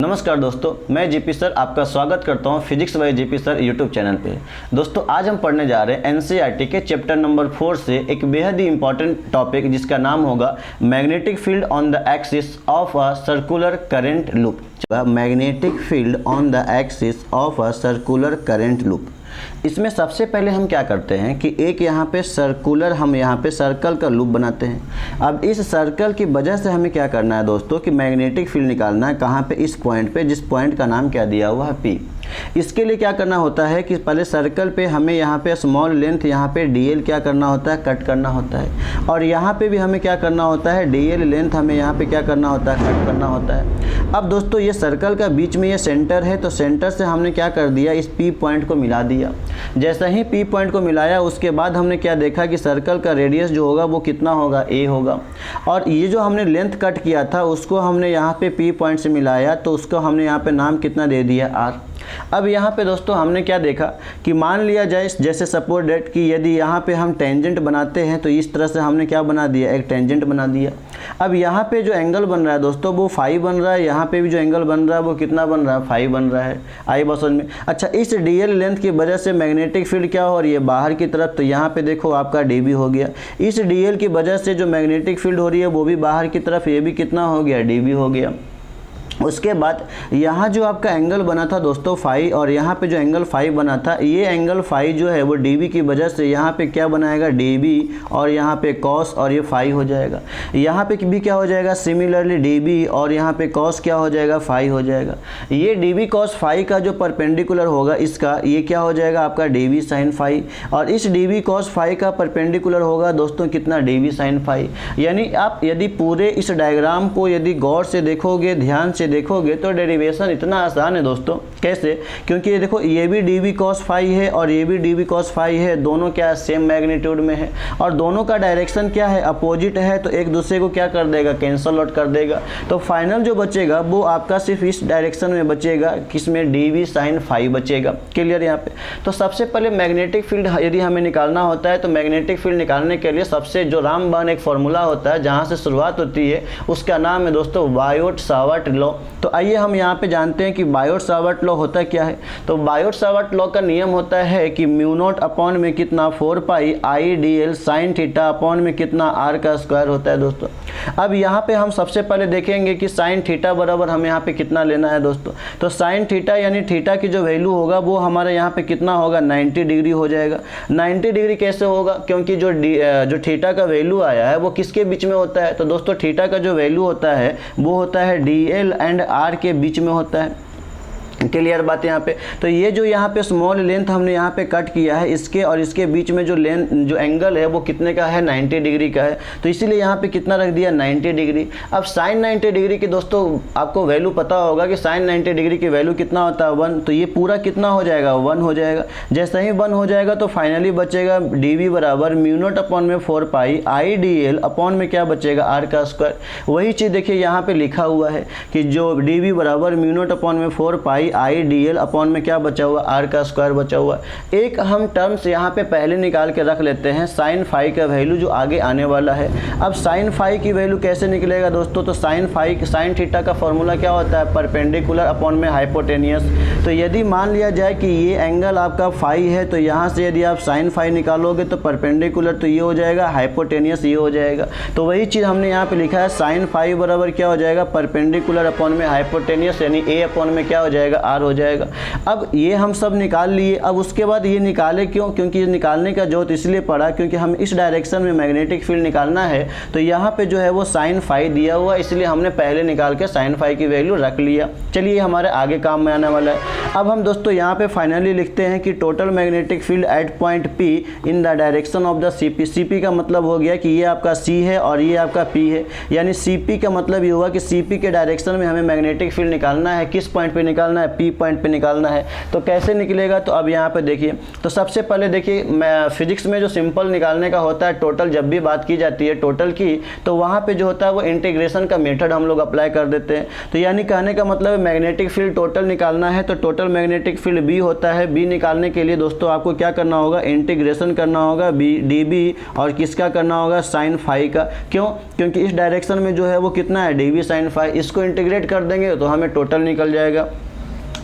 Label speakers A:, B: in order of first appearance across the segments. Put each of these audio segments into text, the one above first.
A: नमस्कार दोस्तों, मैं जीपी सर आपका स्वागत करता हूं physics bye GP sir YouTube channel पे। दोस्तों आज हम पढ़ने जा रहे हैं एनसीईआरटी के चैप्टर नंबर 4 से एक बेहद ही इंपॉर्टेंट टॉपिक जिसका नाम होगा magnetic field on the axis of a circular current loop. Magnetic field on the axis of a circular current loop. इसमें सबसे पहले हम क्या करते हैं कि एक यहाँ पे सर्कुलर हम यहाँ पे सर्कल का लूप बनाते हैं। अब इस सर्कल की वजह से हमें क्या करना है दोस्तों कि मैग्नेटिक फील्ड निकालना है। कहाँ पे? इस पॉइंट पे, जिस पॉइंट का नाम क्या दिया हुआ है P। इसके लिए क्या करना होता है कि पहले सर्कल पे हमें यहाँ पे स्मॉल लेंथ यहाँ पे dl क्या करना होता है, कट करना होता है। और यहाँ पे भी हमें क्या करना होता है, dl लेंथ हमें यहाँ पे क्या करना होता है, कट करना होता है। अब दोस्तों ये सर्कल का बीच में ये सेंटर है, तो सेंटर से हमने क्या कर दिया, इस P पॉइंट को मिला दिया। जैसा ही P पॉइंट को मिलाया उसके बाद हमने क्या देखा कि सर्कल का रेडियस जो होगा वो कितना होगा, a होगा। और ये जो हमने लेंथ कट किया था उसको हमने यहाँ पे P पॉइंट से मिलाया, तो उसको हमने यहाँ पे नाम कितना दे दिया, r। अब यहाँ पे दोस्तों हमने क्या देखा कि मान लिया जाए जैसे सपोज डेट कि यदि यहाँ पे हम टेंजेंट बनाते हैं तो इस तरह से हमने क्या बना दिया, एक टेंजेंट बना दिया। अब यहाँ पे जो एंगल बन रहा है दोस्तों वो फाई बन रहा है, यहाँ पे भी जो एंगल बन रहा है वो कितना बन रहा है, फाई बन रहा है। आई बात समझ में? अच्छा, इस डीएल लेंथ की वजह से मैग्नेटिक फील्ड क्या हो रही है, बाहर की तरफ। तो यहाँ पे देखो आपका डीबी हो गया। इस डीएल की वजह से जो मैग्नेटिक फील्ड हो रही है वो भी बाहर की तरफ, ये भी कितना हो गया, डीबी हो गया। उसके बाद यहाँ जो आपका एंगल बना था दोस्तों फाई, और यहाँ पे जो एंगल फाई बना था, ये एंगल फाई जो है वो डीबी की वजह से यहाँ पे क्या बनाएगा, डीबी, और यहाँ पे कॉस, और ये फाई हो जाएगा। यहाँ पे भी क्या हो जाएगा, सिमिलरली डीबी, और यहाँ पे कॉस क्या हो जाएगा, फाई हो जाएगा। ये डीबी कॉस फाई का जो परपेंडिकुलर होगा इसका, ये क्या हो जाएगा आपका डीबी साइन फाई। और इस डीबी कॉस फाई का परपेंडिकुलर होगा दोस्तों कितना, डीबी साइन फाई। यानी आप यदि पूरे इस डायग्राम को यदि गौर से देखोगे, ध्यान से देखोगे तो डेरिवेशन इतना आसान है दोस्तों। कैसे? क्योंकि ये देखो ये भी डीबी कॉस फाई है और ये भी डीबी कॉस फाई है, दोनों क्या सेम मैग्नीट्यूड में है और दोनों का डायरेक्शन क्या है, अपोजिट है। तो एक दूसरे को क्या कर देगा, कैंसल आउट कर देगा। तो फाइनल जो बचेगा वो आपका सिर्फ इस डायरेक्शन में बचेगा, किसमें, डीबी साइन फाई बचेगा। क्लियर यहाँ पे? तो सबसे पहले मैग्नेटिक फील्ड यदि हमें निकालना होता है तो मैग्नेटिक फील्ड निकालने के लिए सबसे जो रामबाण एक फॉर्मूला होता है जहाँ से शुरुआत होती है उसका नाम है दोस्तों बायोट सावर्ट लॉ। तो आइए हम यहाँ पे जानते हैं कि बायोट सावर्ट लॉ होता क्या है। तो बायोट सावर्ट लॉ का नियम होता है कि म्यू नॉट अपॉन में कितना 4 pi I D L sine theta upon में कितना आर का स्क्वायर होता है दोस्तों। अब यहाँ पे हम सबसे पहले देखेंगे कि साइन थीटा बराबर हमें यहाँ पे कितना लेना है दोस्तों। तो साइन थीटा यानी थीटा की जो वैल्यू होगा वो हमारे यहाँ पे कितना होगा, 90 डिग्री हो जाएगा। 90 डिग्री कैसे होगा, क्योंकि जो थीटा का वैल्यू आया है वो किसके बीच में होता है। तो दोस्तों थीटा का जो वैल्यू होता है वो होता है डी एल एंड आर के बीच में होता है। क्लियर बात है यहाँ पे? तो ये जो यहाँ पे स्मॉल लेंथ हमने यहाँ पे कट किया है, इसके और इसके बीच में जो जो एंगल है वो कितने का है, 90 डिग्री का है। तो इसीलिए यहाँ पे कितना रख दिया, 90 डिग्री। अब साइन 90 डिग्री की दोस्तों आपको वैल्यू पता होगा कि साइन 90 डिग्री की वैल्यू कितना होता है, 1। तो ये पूरा कितना हो जाएगा, 1 हो जाएगा। जैसा ही 1 हो जाएगा तो फाइनली बचेगा डी बराबर म्यू नॉट अपॉन में 4 pi I D L upon में क्या बचेगा, आर का स्क्वायर। वही चीज़ देखिए यहाँ पे लिखा हुआ है कि जो डी बराबर म्यू नॉट अपॉन में 4 pi I D L upon में क्या बचा हुआ, आर का स्क्वायर बचा हुआ। एक हम टर्म्स यहाँ पे पहले निकाल के रख लेते हैं, साइन फाई का वैल्यू जो आगे आने वाला है। अब साइन फाई की वैल्यू कैसे निकलेगा दोस्तों, तो साइन थीटा का फॉर्मूला क्या होता है, परपेंडिकुलर अपॉन में हाइपोटेनियस। तो यदि मान लिया जाए कि ये एंगल आपका फाई है तो यहाँ से यदि आप साइन फाई निकालोगे तो परपेंडिकुलर तो ये हो जाएगा, हाइपोटेनियस ये हो जाएगा। तो वही चीज़ हमने यहाँ पे लिखा है, साइन फाई बराबर क्या हो जाएगा, परपेंडिकुलर अपॉन में हाइपोटेनियस यानी ए अपॉन में क्या हो जाएगा, आर हो जाएगा। अब ये हम सब निकाल लिए। अब उसके बाद ये निकाले क्यों, क्योंकि ये निकालने का जरूरत इसलिए पड़ा क्योंकि हम इस डायरेक्शन में मैग्नेटिक फील्ड निकालना है। तो यहाँ पे जो है वो साइन फाई दिया हुआ, इसलिए हमने पहले निकाल के साइन फाई की वैल्यू रख लिया। चलिए हमारे आगे काम में आने वाला है। अब हम दोस्तों यहाँ पे फाइनली लिखते हैं कि total magnetic field at point P in the direction of the CP. CP का मतलब हो गया कि ये आपका सी है और ये आपका पी है, यानी सीपी का मतलब ये हुआ कि सीपी के डायरेक्शन में हमें मैग्नेटिक फील्ड निकालना है। किस पॉइंट पे निकालना है, पी पॉइंट पे निकालना है। तो कैसे निकलेगा, तो अब यहाँ पे देखिए, तो सबसे पहले देखिए मैं फिजिक्स में जो सिंपल निकालने का होता है टोटल, जब भी बात की जाती है टोटल की, तो वहाँ पे जो होता है वो इंटीग्रेशन का मेथड हम लोग अप्लाई कर देते हैं। तो यानी कहने का मतलब है मैग्नेटिक फील्ड टोटल निकालना है तो टोटल मैग्नेटिक फील्ड बी होता है। बी निकालने के लिए दोस्तों आपको क्या करना होगा, इंटीग्रेशन करना होगा बी डी बी, और किसका करना होगा, साइन फाई का। क्यों, क्योंकि इस डायरेक्शन में जो है वो कितना है, डी बी साइन फाई। इसको इंटीग्रेट कर देंगे तो हमें टोटल निकल जाएगा।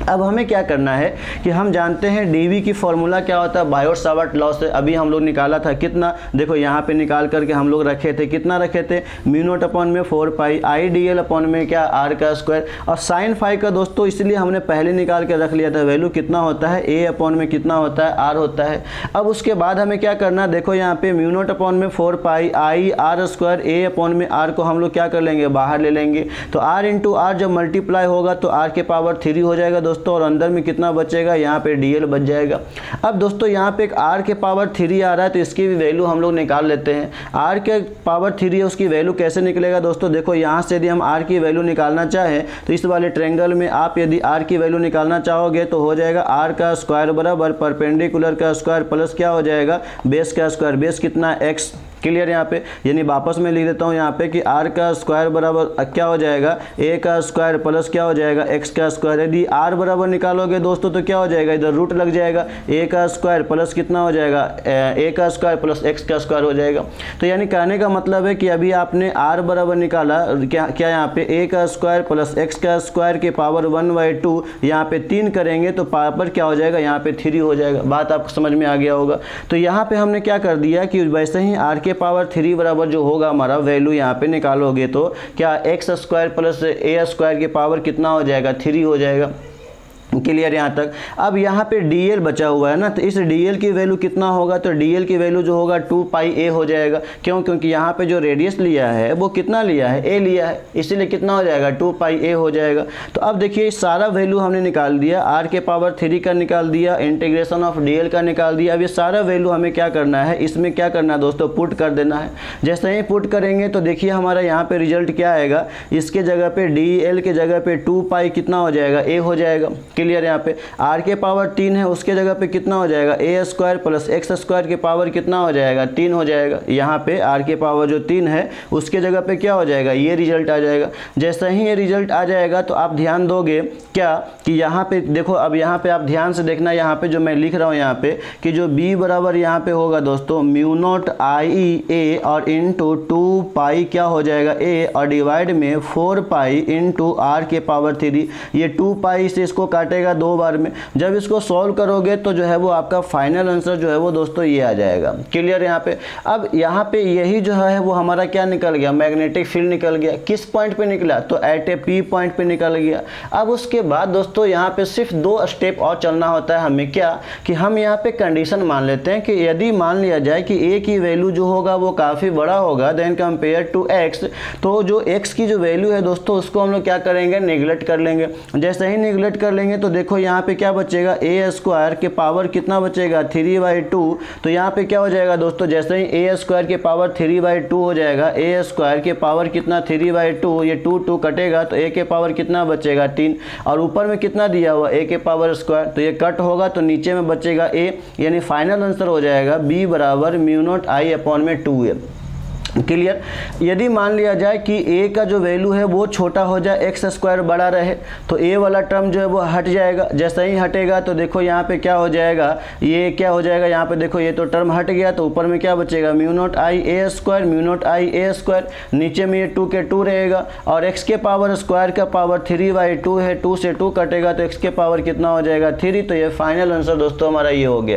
A: अब हमें क्या करना है कि हम जानते हैं डीवी की फॉर्मूला क्या होता है, बायोट-सावर्ट लॉ से अभी हम लोग निकाला था कितना, देखो यहाँ पे निकाल करके हम लोग रखे थे, कितना रखे थे, म्यू नॉट अपॉन में 4 pi I D L upon में क्या, आर का स्क्वायर। और साइन फाई का दोस्तों इसलिए हमने पहले निकाल के रख लिया था, वैल्यू कितना होता है, ए अपॉन में कितना होता है, आर होता है। अब उसके बाद हमें क्या करना है, देखो यहाँ पे म्यू नॉट अपॉन में 4 pi I R square, A upon में आर को हम लोग क्या कर लेंगे, बाहर ले लेंगे। तो आर इंटू आर जब मल्टीप्लाई होगा तो आर के पावर 3 हो जाएगा दोस्तों, और अंदर में कितना बचेगा, यहाँ पे डीएल बच जाएगा। अब दोस्तों यहाँ पे एक आर के पावर 3 आ रहा है तो इसकी भी वैल्यू हम लोग निकाल लेते हैं। आर के पावर 3 है, उसकी वैल्यू कैसे निकलेगा दोस्तों, देखो यहाँ से यदि हम आर की वैल्यू निकालना चाहें तो इस वाले ट्रायंगल में आप यदि आर की वैल्यू निकालना चाहोगे तो हो जाएगा आर का स्क्वायर बराबर परपेंडिकुलर का स्क्वायर प्लस क्या हो जाएगा, बेस का स्क्वायर। बेस कितना है, एक्स। क्लियर यहाँ पे, यानी वापस में लिख देता हूँ यहाँ पे कि आर का स्क्वायर बराबर क्या हो जाएगा, ए का स्क्वायर प्लस क्या हो जाएगा, एक्स का स्क्वायर। यदि आर बराबर निकालोगे दोस्तों तो क्या हो जाएगा, इधर रूट लग जाएगा, ए का स्क्वायर प्लस कितना हो जाएगा, ए का स्क्वायर प्लस एक्स का स्क्वायर हो जाएगा। तो यानी कहने का मतलब है कि अभी आपने आर बराबर निकाला क्या यहाँ पे ए का स्क्वायर प्लस एक्स का स्क्वायर के पावर 1/2, यहाँ पे 3 करेंगे तो पावर क्या हो जाएगा, यहाँ पे 3 हो जाएगा। बात आपको समझ में आ गया होगा। तो यहाँ पे हमने क्या कर दिया कि वैसे ही आर के पावर 3 बराबर जो होगा हमारा वैल्यू यहाँ पे निकालोगे तो क्या एक्स स्क्वायर प्लस ए स्क्वायर के पावर कितना हो जाएगा, 3 हो जाएगा। क्लियर यहाँ तक। अब यहाँ पे dl बचा हुआ है ना, तो इस dl की वैल्यू कितना होगा, तो dl की वैल्यू जो होगा 2 पाई a हो जाएगा। क्यों, क्योंकि यहाँ पे जो रेडियस लिया है वो कितना लिया है, a लिया है, इसीलिए कितना हो जाएगा, 2 पाई a हो जाएगा। तो अब देखिए सारा वैल्यू हमने निकाल दिया, r के पावर 3 का निकाल दिया, इंटीग्रेशन ऑफ dl का निकाल दिया। अब ये सारा वैल्यू हमें क्या करना है, इसमें क्या करना है दोस्तों, पुट कर देना है। जैसे ही पुट करेंगे तो देखिए हमारा यहाँ पे रिजल्ट क्या आएगा, इसके जगह पे dl के जगह पे 2 पाई कितना हो जाएगा, a हो जाएगा। क्लियर, यहाँ पे r के पावर 3 है, उसके जगह पे कितना हो जाएगा, a square plus x square के पावर कितना हो जाएगा, 3 हो जाएगा। यहाँ पे r के पावर जो 3 है उसके जगह पे क्या हो जाएगा, ये रिजल्ट आ जाएगा। जैसे ही ये रिजल्ट आ जाएगा तो आप ध्यान दोगे क्या कि यहाँ पे देखो, अब यहाँ पे आप ध्यान से देखना, यहाँ पे जो मैं लिख रहा हूँ यहाँ पे कि जो b बराबर यहाँ पे होगा दोस्तों म्यू नॉट आई a और इंटू 2 पाई क्या हो जाएगा a, और डिवाइड में 4 पाई इंटू आर के पावर 3। ये 2 पाई से इसको काटेगा 2 बार में। जब इसको सॉल्व करोगे तो जो है वो आपका फाइनल आंसर जो है वो दोस्तों ये आ जाएगा। क्लियर यहाँ पे। अब यहाँ पे यही जो है वो हमारा क्या निकल गया, मैग्नेटिक फील्ड निकल गया। किस पॉइंट पे निकला, तो एट ए पी पॉइंट पे निकल गया। अब उसके बाद दोस्तों यहाँ पे सिर्फ 2 स्टेप और चलना होता है हमें, क्या कि हम यहाँ पे कंडीशन मान लेते हैं कि यदि मान लिया जाए कि ए की वैल्यू जो होगा वो काफ़ी बड़ा होगा देन कंपेयर टू एक्स, तो जो एक्स की जो वैल्यू है दोस्तों उसको हम लोग क्या करेंगे, निगलेक्ट कर लेंगे। जैसे ही निगलेक्ट कर लेंगे तो देखो यहाँ पे क्या बचेगा, ए स्क्वायर के पावर कितना बचेगा, 3/2। तो यहाँ पे क्या हो जाएगा दोस्तों, जैसे ही ए स्क्वायर के पावर 3/2 हो जाएगा, ए स्क्वायर के पावर कितना 3/2, ये 2 कटेगा तो ए के पावर कितना बचेगा 3, और ऊपर में कितना दिया हुआ ए के पावर स्क्वायर, तो ये कट होगा तो नीचे में बचेगा ए। यानी फाइनल आंसर हो जाएगा बी बराबर म्यू नॉट आई अपॉन में 2a। क्लियर। यदि मान लिया जाए कि a का जो वैल्यू है वो छोटा हो जाए, एक्स स्क्वायर बड़ा रहे, तो a वाला टर्म जो है वो हट जाएगा। जैसे ही हटेगा तो देखो यहाँ पे क्या हो जाएगा, ये क्या हो जाएगा, यहाँ पे देखो ये तो टर्म हट गया, तो ऊपर में क्या बचेगा, mu not I A square, mu not I A square, नीचे में ये 2 के 2 रहेगा, और x के पावर स्क्वायर का पावर 3/2 है, 2 से 2 कटेगा तो x के पावर कितना हो जाएगा 3। तो ये फाइनल आंसर दोस्तों हमारा ये हो गया।